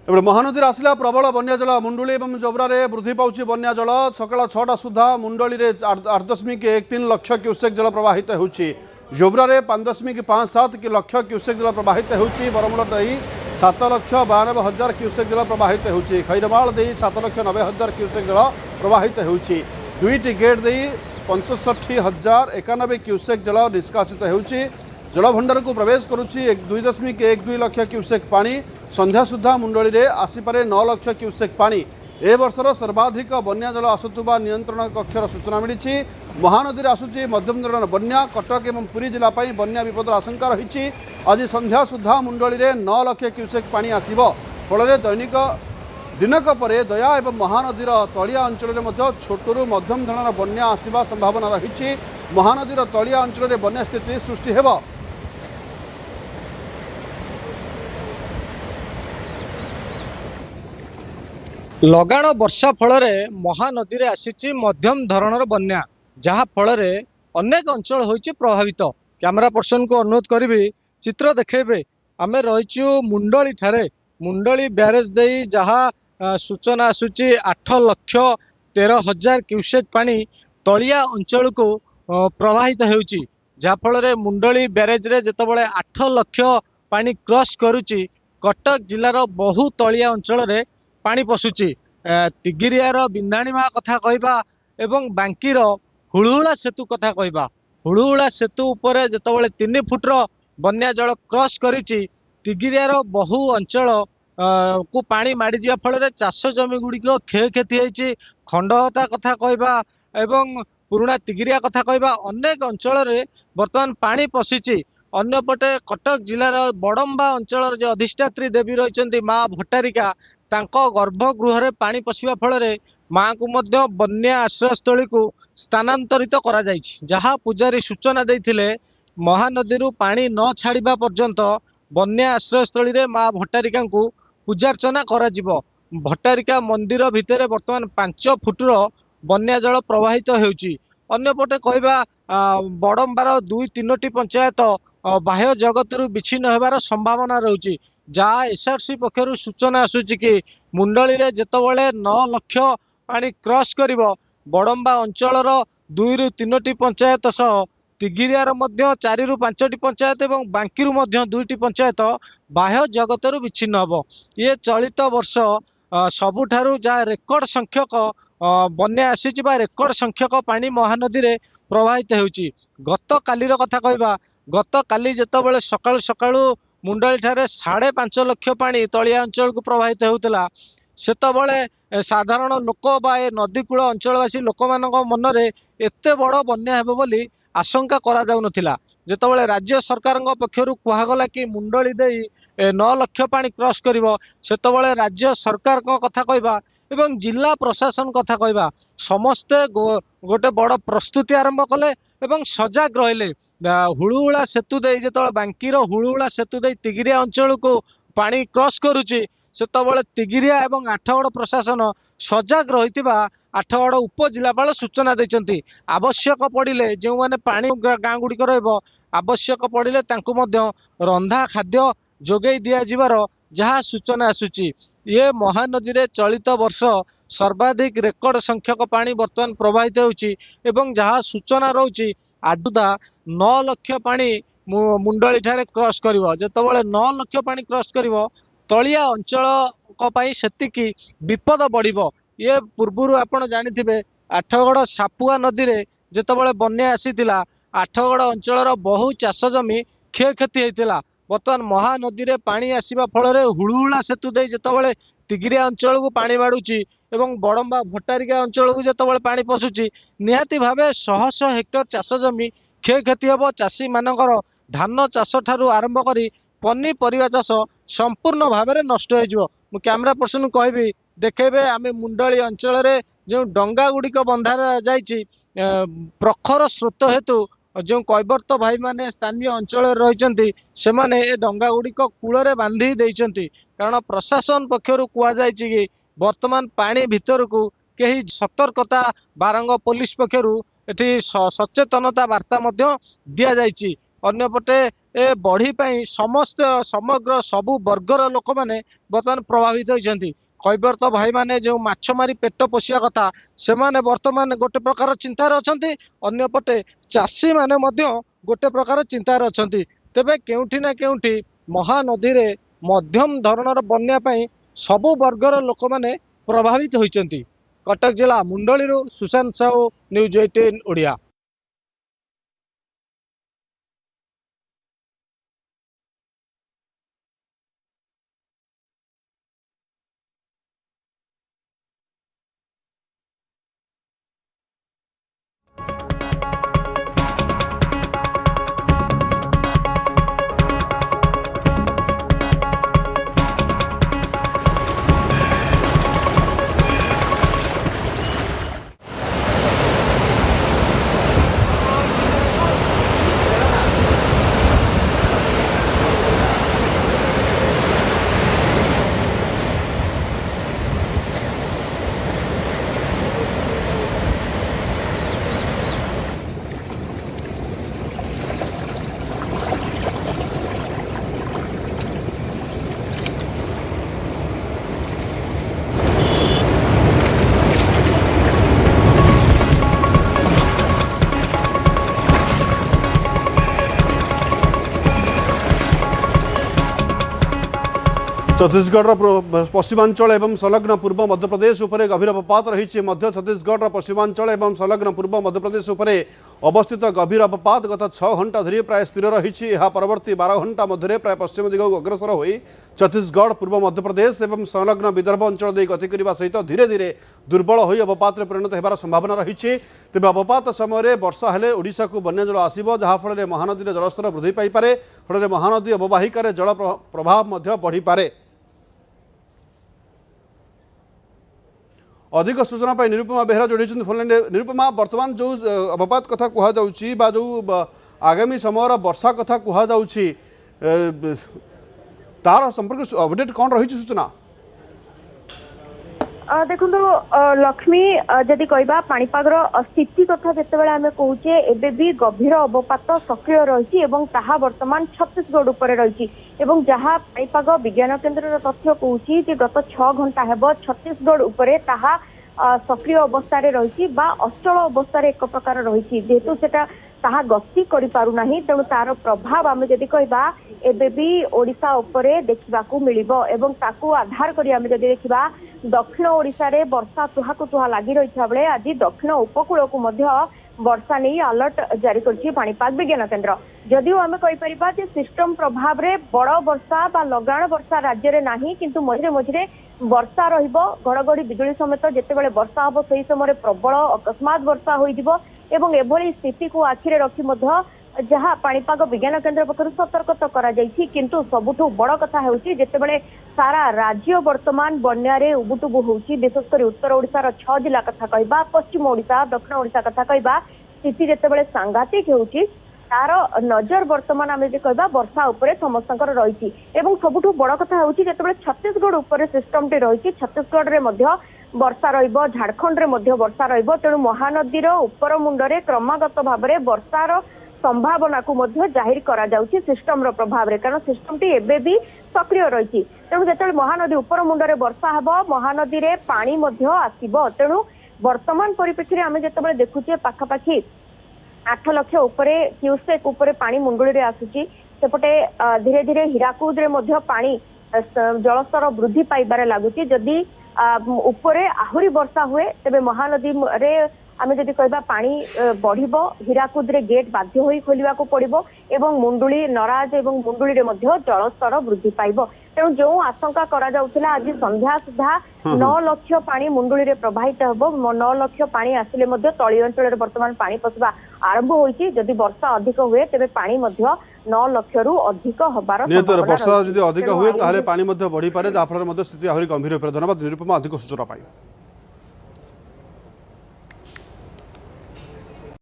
एबे महानदी आसला प्रबल बन्या जल मुंडुली और जोब्रारे वृद्धि पाउछि बन्या जल सकाळ 6टा सुधा मुंडली 8.13 लाख क्यूसेक जल प्रवाहित होउछि। जोब्रारे 5.57 लाख क्यूसेक जल प्रवाहित होउछि। बरमुल दही 7,92,000 क्यूसेक जल प्रवाहित होउछि। खैरमाल दे 7,90,000 क्यूसेक जल प्रवाहित होउछि। दुईटी गेट दे 65,091 क्यूसेक जल निष्कासित होउछि। जलभंडार को प्रवेश करुच्ची 2.12 लाख क्यूसेक पानी। संध्या सुधा मुंडली रे आसीपारे 9 लाख क्यूसेक पानी। ए वर्षर सर्वाधिक बन्या जल आसुवा नियंत्रण कक्षर सूचना मिली। महानदी आसूची मध्यम धरण बन्या। कटक एवं पुरी जिला बन्या विपदर आशंका रही। आज संध्या सुधा मुंडली रे 9 लाख क्यूसेक पानी आसिब। फल दैनिक दिनक परे दया एवं महानदीर तलिया अंचल में छोटू मध्यम धरण बन्या आसवा संभावना रही। महानदीर तलिया अंचल में बन्या स्थिति सृष्टि हेब। लगाण वर्षा फल महानदी रे आसी मध्यम धरणर बन्या जहा फल अनेक अंचल होइछि प्रभावित। कैमरा पर्सन को अनुरोध करी चित्र देखेबे। आम रहीचु मुंडली ठारे। मुंडली ब्यारेज दे जहा सूचना आसूची 8,13,000 क्यूसेक पानी तलिया अंचल को प्रवाहित होउछि। जहा फल मुंडली ब्यारेज रे जेतबळे 8 लाख पानी क्रॉस करुछि। कटक जिलार बहु तलिया अंचल रे पानी पशुची। तिगिरियार बिंदाणीमा कथा कहबा एवं बांकीर हुळहुळा सेतु कथा कहबा। हुळहुळा सेतु उपरे जेतबळे 3 फुटर बन्या जल क्रॉस करिछि। तिगिरियार बहु अंचल को पानी माड़ी जिया फल चाष जमी गुड़िक क्षयक्षति होइछि। खंडहता कथा कहबा एवं पुराणा तिगिरिया कथा कहबा अनेक अंचल रे वर्तमान पानी पशिछि। अन्यपटे कटक जिलार बड़म्बा अंचल जे अधिष्ठात्री देवी रहिछन्ती माँ भट्टारिका तांको गर्भगृह रे पानी पशिबा फल माँ को मध्य बन्या आश्रयस्थली को स्थानांतरित करा जाइछि। जहा पुजारी सूचना देथिले महानदी पानी न छाड़िबा पर्यंत बन्या आश्रयस्थली रे माँ भट्टारिका को पूजार्चना करा जिवो। भट्टारिका मंदिर भितर वर्तमान 5 फुटर बन्या जल प्रवाहित होउछि। अन्यपटे कहबा बड़म्बार 2-3टी पंचायत बाह्य जगत विच्छिन्न होबार संभावना रहुछि। जहाँ एसआरसी पक्षर सूचना आसूची कि मुंडली रे जेतबळे 9 लाख पानी क्रॉस करिवो बड़म्बा अंचलर 2-3टी पंचायत सह तिगिरियार मध्य 4-5टी पंचायत एवं बांकीरु मध्य 2टी पंचायत बाह्य जगतर विच्छिन्न हबो। ये चलित वर्ष सबुठारु जहाँ रेकर्ड संख्यक बन्या आसीछि बा रेकर्ड संख्यक पानी महानदी रे प्रवाहित होउछि। गत कालीर कथा कहबा गत काली जेतबळे सकाळु सकाळु मुंडली ठारे 5.5 लाख पानी तलिया अंचल को प्रवाहित होउतला। सेतबळे साधारण लोक बा ए नदीकूल अंचलवासी लोक मानक मनरे एते बड़ बन्या हेबो बोली आशंका करा जाउ नथिला। जेतबळे राज्य सरकार पक्षरु कुहागला कि मुंडली देई 9 लाख पानी क्रॉस करिवो सेतबळे राज्य सरकार को कथा कहबा एवं जिला प्रशासन कथा कहबा समस्ते गोटे बड़ प्रस्तुति आरंभ कले एवं सजग रहिले। हुळहुळा सेतु दे जेतबळे बांकीर हुळहुळा सेतु दे तिगिरिया अंचल को पानी क्रॉस करुछि सेतबळे तिगिरिया एवं आठगड़ प्रशासन सजग रहितिबा आठगड़ उपजिलापाल सूचना दैछन्ति। आवश्यक पड़िले जो माने पानी गाँ गुड़िक रहबो आवश्यक पड़िले तांकु मध्य रंधा खाद्य जोगै दिया जिवार जहाँ सूचना आसुछि। ये महानदी रे चलित वर्ष सर्वाधिक रेकर्ड संख्यक पानी वर्तमान प्रवाहित होउछि एवं जहाँ सूचना रहउछि आजुदा 9 लाख पानी मुंडली ठारे क्रॉस करिवो। जेतबळे 9 लाख पानी क्रॉस करिवो तलिया अंचल को पई सेतिकी विपद बढ़िबो। ये पूर्वरु आपण जानिथिबे आठगड़ सापुआ नदी रे जेतबळे बन्या आसीतिला आठगड़ अंचलर बहु चाष जमी क्षयक्षति होइतिला। वर्तमान महानदी रे पानी आसीबा फल हुळहुळा सेतु दे जेतबळे तिगिरिया अंचल को पानी माडुची एवं बड़म्बा भट्टारिका अंचल को जेतबळे पानी पशुची निहाती भावे 100 हेक्टर चाष जमी क्षयक्षति हेबो। चाषी मानकर धान चाष ठारू आरंभ करी पनीपरिया चाष संपूर्ण भाव में नष्ट हो। कैमरा पर्सन कहबी देखेबे आमे मुंडली अंचल रे जो डंगा गुड़िक बंधा जाइछि प्रखर स्रोत हेतु जो कैवर्त भाई माने स्थानीय अंचल रही से माने ए डंगा गुड़िक कूल बांधी देइछन्ति। कारण प्रशासन पक्षर कहुई कि वर्तमान पानी भितर को कहीं सतर्कता बारंग पुलिस पक्षर एठी सचेतनता वार्ता दि जाइछि। अन्यपटे ए बढ़ी पाई समस्त समग्र सबु वर्गर लोक मैंने बर्तमान प्रभावित होती। कैबर्त भाई माने जो माछ मारी पेट पोषिया कथा से माने वर्तमान गोटे प्रकार चिंतार अछंती। अन्यपटे चाषी माने मध्य गोटे प्रकार चिंतार अछंती। तेबे केउठी ना केउठी महानदी रे मध्यम धरणर बन्या पाई सबु वर्गर लोक माने प्रभावित होइचंती। कटक जिला मुंडली सुशांत साहू, न्यूज 18 ओडिया। छत्तीसगढ़ पश्चिमांचल एवं संलग्न पूर्व मध्यप्रदेश उपरे गभीर अवपात रही। छत्तीसगढ़ पश्चिमांचल एवं संलग्न पूर्व मध्यप्रदेश उपरे अवस्थित गभीर अवपात गत 6 घंटा धरी प्राय स्थिर रही। परवर्ती 12 घंटा मध्य प्राय पश्चिम दिग अग्रसर हो छत्तीसगढ़ पूर्व मध्यप्रदेश एवं संलग्न विदर्भ अंचल दे गति करने सहित धीरे धीरे दुर्बल हो अवपात परिणत होबार संभावना रही। तेज अवपात समय वर्षा हेले ओडिशा को बन्याजल आसब जहाँफल महानदी जलस्तर वृद्धि पाइपे। फल महानदी अववाहिकार जल प्रभाव बढ़ी पारे। अधिक सूचना निरुपमा बेहरा जोड़ी फोन निरुपमा बर्तमान जो अवपात कथा कहुच्छी जो आगामी समय वर्षा कथा कहुच्छी तार संपर्क अपडेट कौन रही सूचना? देखो लक्ष्मी जदि कहबा पाणीपागर स्थिति कथा जितेबाला आम कहे एबे भी गभीर अवपात सक्रिय रही वर्तमान छत्तीसगढ़ उपर रही। जहाँ पाणीपाग विज्ञान केन्द्र तथ्य कहूँ गत 6 घंटा हेब छत्तीसगढ़ उपरे ताहा सक्रिय अवस्था रही अचल अवस्था एक प्रकार रही जेहेतु सेटा ताहा गति करि पारु नाही। तेणु तार प्रभाव आम जदि कहबा एबे भी ओडिशा उपरे देखिबाकू मिलिबो एवं ताकू आधार करी आम जदि देखिबा दक्षिण ओडिशा रे वर्षा तुहाकू तुहा लागि रहिथा बेले आज दक्षिण उपकूल को मध्य वर्षा नहीं अलर्ट जारी करछि पाणीपाग विज्ञान केन्द्र। जदिও आम कहि परिबा जे सिस्टम प्रभाव रे बड़ वर्षा बा लगाण वर्षा राज्य रे नाही किंतु मझिरे मझिरे वर्षा रहिबो। घड़घड़ी बिजुली समेत जेतेबेले वर्षा हबो सही समय प्रबल अकस्मात वर्षा होइदिबो एवं एभली स्थिति को आखिरे रखी मध्य जहाँ पाणीपाग विज्ञान केन्द्र पक्षर सतर्कता करा जाइछि। किंतु सबुठु बड़ कथा हेउछि जेतेबेले सारा राज्य वर्तमान बन्यारे उबुटुबु होउछि। विशेषकर उत्तर ओडिशार 6 जिला कथा कहबा पश्चिम ओडिशा दक्षिण ओडिशा कथा कहबा स्थिति जेतेबेले सांघातिक हेउछि तार नजर वर्तमान आम कहबा वर्षा उपरे समस्तंकर रही। एवं सबुठु बड़ कथा हेउछि जेतेबेले छत्तीसगढ़ उपरे सिस्टमटी रही छत्तीसगढ़ रे मध्य वर्षा रहिबो झारखंड रे मध्य वर्षा रहिबो। तेणु महानदीर उपर मुंडरे क्रमागत भाबरे वर्षार संभावना को मध्य जाहिर करा जाउछि सिस्टम रो प्रभाव रे कारण सिस्टम टी एबे भी सक्रिय रही। तेणु जेतेबेले महानदी उपर मुंडरे वर्षा हबो महानदी रे पानी मध्य आसीबो। तेणु वर्तमान परिप्रेक्षी रे आमे जेतेबेले देखुछे पाखापाखी 8 लाख उपरे क्यूसेक उपरे पानी मुंडुली रे आसुची। सेपटे धीरे धीरे हीराकुद रे मध्य पानी जलस्तर वृद्धि पाइबारे लागुची। जदि उपरे आहुरी वर्षा हुए तेबे महानदी रे आमे जदि कहबा पानी बढ़िबो हीराकुद रे गेट बाध्य होई खोलिबा को पड़िबो एवं मुंडुली नराज एवं मुंडुली रे मध्य जलस्तर वृद्धि पाइबो। तेणु जो आशंका करा जाउथिला आज संध्या सुधा 9 लाख पानी मुंडुली रे प्रवाहित हबो। 9 लाख पानी आसिले मध्य तळी अंचल रे वर्तमान पानी पसबा आरंभ होईची। जदि वर्षा अधिक हुए तेबे पानी मध्य 9 लाख रु अधिक हबार संभावना वर्षा जदि अधिक हुए ताहले पानी मध्य बढ़ी पारे जहाँ फल स्थिति आहरी गंभीर। धन्यवाद निरुपमा अधिक सूचना पाई।